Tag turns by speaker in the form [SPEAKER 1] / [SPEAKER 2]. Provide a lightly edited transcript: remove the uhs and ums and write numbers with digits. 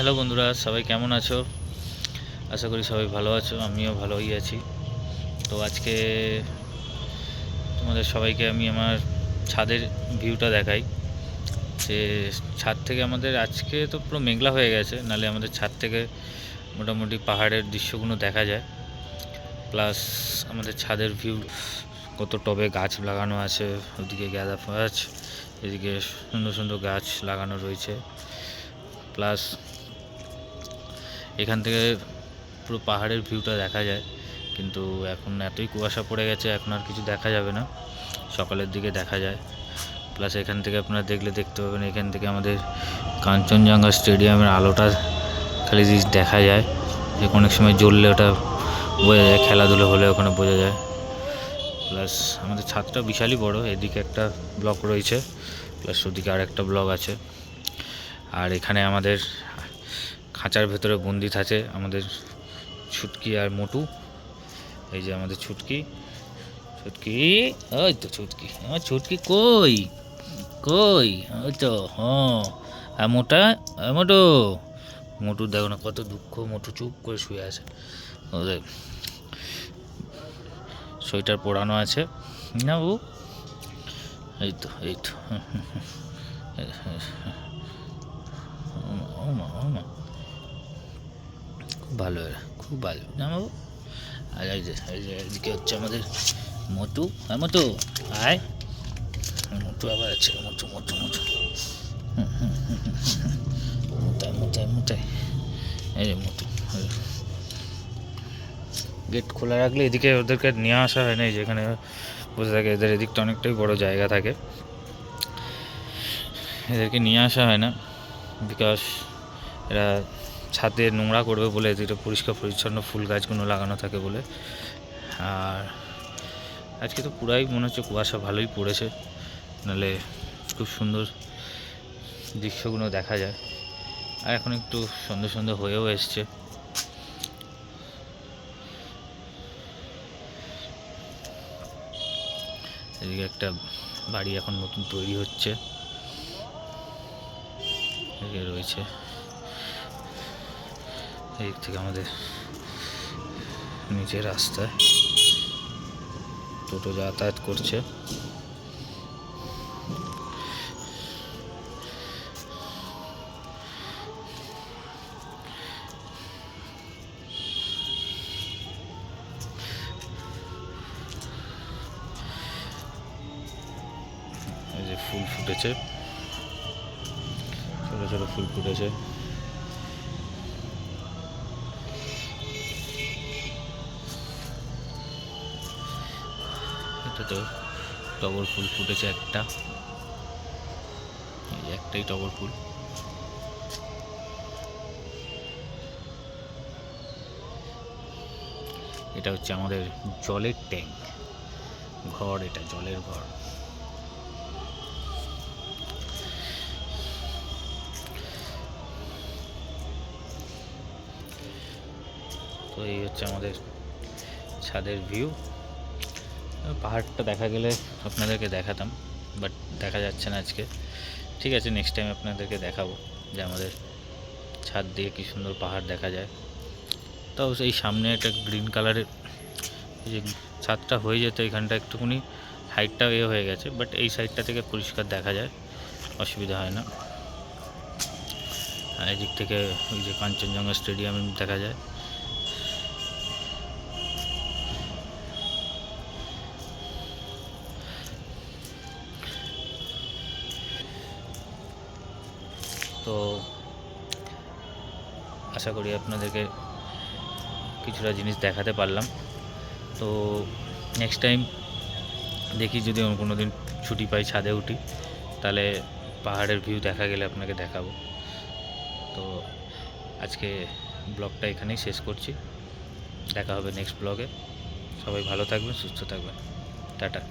[SPEAKER 1] Hello বন্ধুরা, সবাই কেমন আছো? আশা করি সবাই ভালো আছো, আমিও ভালোই আছি। তো আজকে তোমাদের সবাইকে আমি আমার ছাদের ভিউটা দেখাই। যে ছাদ থেকে আমাদের আজকে তো পুরো মেঘলা হয়ে গেছে, নাহলে আমাদের ছাদ থেকে মোটামুটি পাহাড়ের দৃশ্যগুলো দেখা যায়। প্লাস আমাদের ছাদের ভিউ, কত টবে গাছ লাগানো আছে, ওদিকে গাঁদা গাছ, এদিকে সুন্দর সুন্দর গাছ লাগানো রয়েছে। প্লাস এখান থেকে পুরো পাহাড়ের ভিউটা দেখা যায়, কিন্তু এখন এতই কুয়াশা পড়ে গেছে, এখন আর কিছু দেখা যাবে না, সকালের দিকে দেখা যায়। প্লাস এখান থেকে আপনারা দেখতে পাবেন, এখান থেকে আমাদের কাঞ্চনজঙ্ঘা স্টেডিয়ামের আলোটা খালি দেখা যায়, যে অনেক সময় জ্বললে ওটা বোঝা যায়, খেলাধুলো হলে ওখানে বোঝা যায়। প্লাস আমাদের ছাদটা বিশালই বড়, এদিকে একটা ব্লক রয়েছে, প্লাস ওদিকে আর একটা ব্লক আছে। আর এখানে আমাদের খাঁচার ভেতরে বন্দি থাকে আমাদের ছুটকি আর মোটু। এই যে আমাদের ছুটকি, ওই তো ছুটকি, আমার ছুটকি কই কই, ওই তো হ্যাঁ। আর মোটা, মোটু দেখো না কত দুঃখ, মোটু চুপ করে শুয়ে আছে, ওদের সোয়েটার পরানো আছে না ও। এই তো খুব ভালো, খুব ভালো না বাবু। আর এদিকে হচ্ছে আমাদের মোটু। হ্যাঁ মোটু আয়, মোটু আবার আছে, মোটু মোটাই এই যে মোটু। গেট খোলা রাখলে এদিকে ওদেরকে নিয়ে আসা হয় না, যেখানে বসে থাকে, এদের এদিকটা অনেকটাই বড় জায়গা থাকে, এদেরকে নিয়ে আসা হয় না, বিকজ এরা ছাদে নোংরা করবে বলে, এদিকে পরিষ্কার পরিচ্ছন্ন ফুল গাছগুলো লাগানো থাকে বলে। আর আজকে তো পুরাই মনে হচ্ছে কুয়াশা ভালোই পড়েছে, নাহলে খুব সুন্দর দৃশ্যগুলো দেখা যায়। আর এখন একটু সন্ধ্যে হয়েও এসছে। এদিকে একটা বাড়ি এখন নতুন তৈরি হচ্ছে, এদিকে রয়েছে। এদিক থেকে আমাদের নিচের রাস্তায় টোটো যাতায়াত করছে। এই যে ফুল ফুটেছে, ছোট ছোট ফুল ফুটেছে। এটা তো টগর ফুল ফুটেছে একটা, একটাই টগর ফুল। এটা হচ্ছে আমাদের জলের ট্যাঙ্ক ঘর, এটা জলের ঘর। তো এই হচ্ছে আমাদের ছাদের ভিউ। পাহাড়টা দেখা গেলে আপনাদেরকে দেখাতাম, বাট দেখা যাচ্ছে না আজকে। ঠিক আছে, নেক্সট টাইম আপনাদেরকে দেখাবো যে আমাদের ছাদ দিয়ে কী সুন্দর পাহাড় দেখা যায়। তাও সেই সামনে একটা গ্রিন কালারের যে ছাদটা হয়ে যেত, এখানটা একটুখানি হাইটটা হয়ে গেছে, বাট এই সাইডটা থেকে পরিষ্কার দেখা যায়, অসুবিধা হয় না। আর এদিক থেকে ওই যে কাঞ্চনজঙ্ঘা স্টেডিয়াম দেখা যায়। তো আশা করি আপনাদেরকে কিছুটা জিনিস দেখাতে পারলাম। তো নেক্সট টাইম দেখি, যদি কোনো দিন ছুটি পাই, ছাদে উঠি, তাহলে পাহাড়ের ভিউ দেখা গেলে আপনাকে দেখাবো। তো আজকে ব্লগটা এখানেই শেষ করছি, দেখা হবে নেক্সট ব্লগে। সবাই ভালো থাকবেন, সুস্থ থাকবেন, টাটা।